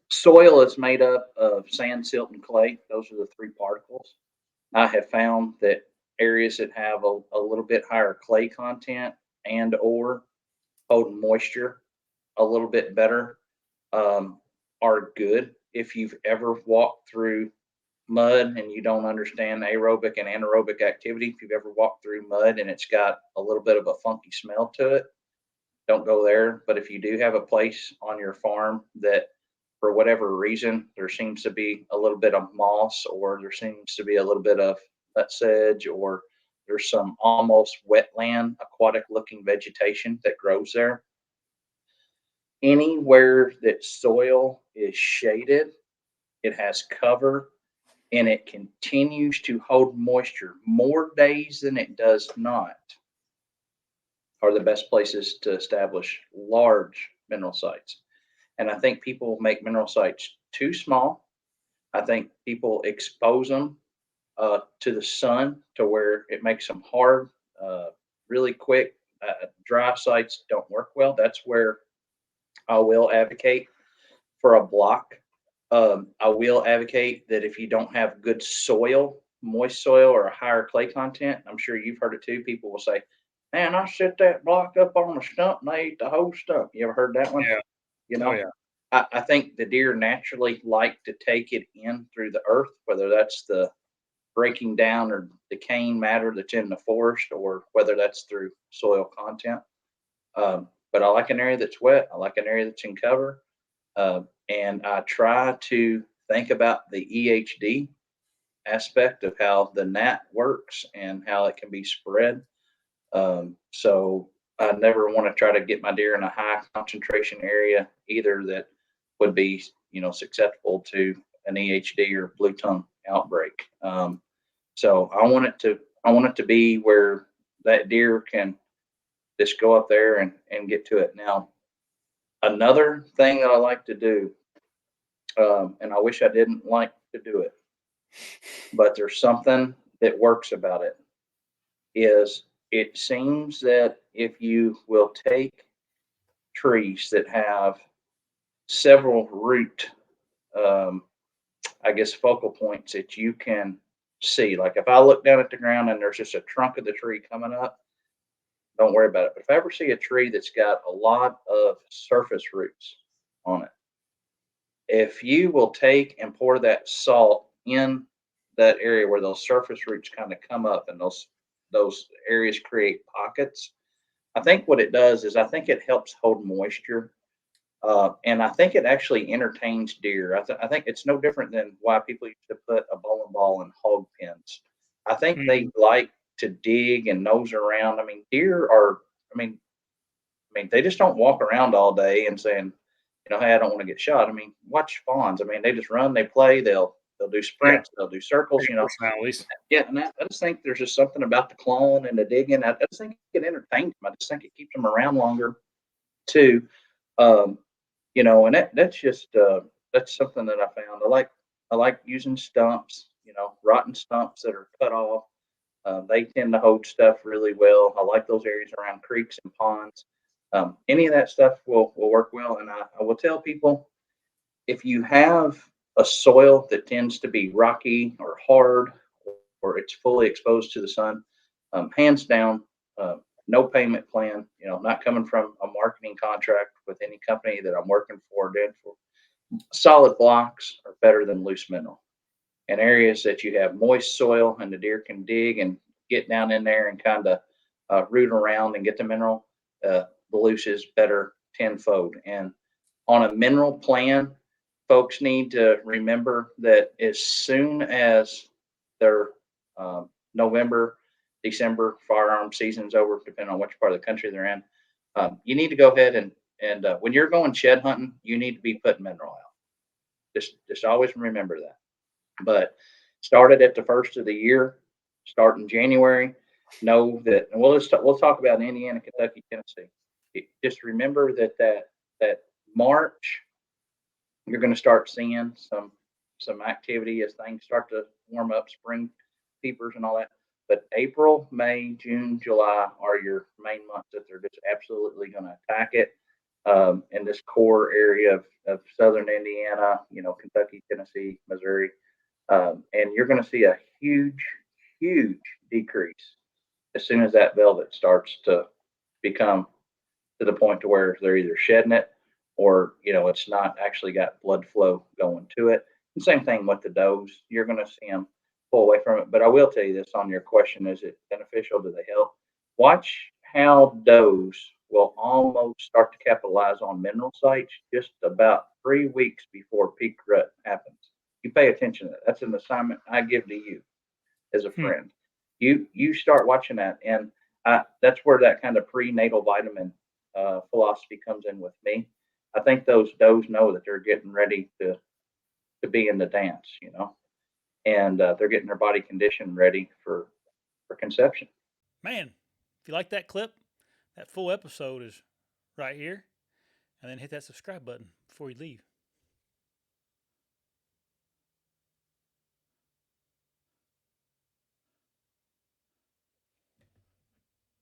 Soil is made up of sand, silt, and clay. Those are the three particles. I have found that areas that have a little bit higher clay content and or hold moisture a little bit better um, are good. If you've ever walked through mud and you don't understand aerobic and anaerobic activity, if you've ever walked through mud and it's got a little bit of a funky smell to it, don't go there. But if you do have a place on your farm that for whatever reason there seems to be a little bit of moss or there seems to be a little bit of nut sedge or there's some almost wetland aquatic looking vegetation that grows there, anywhere that soil is shaded, it has cover, and it continues to hold moisture more days than it does not, are the best places to establish large mineral sites. And I think people make mineral sites too small. I think people expose them to the sun to where it makes them hard really quick. Dry sites don't work well. That's where I will advocate for a block. I will advocate that if you don't have good soil, moist soil, or a higher clay content, I'm sure you've heard it too. People will say, "Man, I set that block up on a stump and they ate the whole stump." You ever heard that one? Yeah. You Oh know, yeah. I think the deer naturally like to take it in through the earth, whether that's the breaking down or decaying matter that's in the forest, or whether that's through soil content. But I like an area that's wet. I like an area that's in cover. And I try to think about the EHD aspect of how the gnat works and how it can be spread. So I never want to try to get my deer in a high concentration area either that would be, susceptible to an EHD or blue tongue outbreak. So I want it to be where that deer can just go up there and get to it. Now, another thing that I like to do, and I wish I didn't like to do it, but there's something that works about it, is it seems that if you will take trees that have several root, um, I guess, focal points that you can see, like if I look down at the ground and there's just a trunk of the tree coming up, don't worry about it. But if I ever see a tree that's got a lot of surface roots on it, if you will take and pour that salt in that area where those surface roots kind of come up and those areas create pockets, I think what it does is I think it helps hold moisture. And I think it actually entertains deer. I think it's no different than why people used to put a bowling ball in hog pens. I think they Mhm. like to dig and nose around. I mean, deer are. I mean, they just don't walk around all day and saying, "Hey, I don't want to get shot." I mean, watch fawns. I mean, they just run, they play, they'll do Yeah. sprints, they'll do circles. Big personalities. Yeah, and I just think there's just something about the clawing and the digging. I just think it entertains them. I just think it keeps them around longer too. Um, and that's something that I found. I like using stumps. Rotten stumps that are cut off. They tend to hold stuff really well. I like those areas around creeks and ponds. Any of that stuff will work well. And I will tell people, if you have a soil that tends to be rocky or hard or it's fully exposed to the sun, hands down, no payment plan. Not coming from a marketing contract with any company that I'm working for. Doing for solid blocks are better than loose mineral. And areas that you have moist soil and the deer can dig and get down in there and kind of root around and get the mineral, the loose is better tenfold. And on a mineral plan, folks need to remember that as soon as their November, December firearm season's over, depending on which part of the country they're in, you need to go ahead and when you're going shed hunting, you need to be putting mineral out. Just always remember that. But started at the first of the year, start in January. Know that, and we'll talk about Indiana, Kentucky, Tennessee. Just remember that March you're going to start seeing some activity as things start to warm up, spring peepers and all that. But April, May, June, July are your main months that they're just absolutely going to attack it. in this core area of southern Indiana, Kentucky, Tennessee, Missouri. And you're going to see a huge, huge decrease as soon as that velvet starts to become to the point to where they're either shedding it or it's not actually got blood flow going to it. And same thing with the does. You're going to see them pull away from it. But I will tell you this on your question: is it beneficial? Do they help? Watch how does will almost start to capitalize on mineral sites just about 3 weeks before peak rut happens. You pay attention to that. That's an assignment I give to you as a Hmm. friend. You start watching that, and that's where that kind of prenatal vitamin philosophy comes in with me. I think those does know that they're getting ready to be in the dance, and they're getting their body condition ready for conception. Man, if you like that clip, that full episode is right here. And then hit that subscribe button before you leave.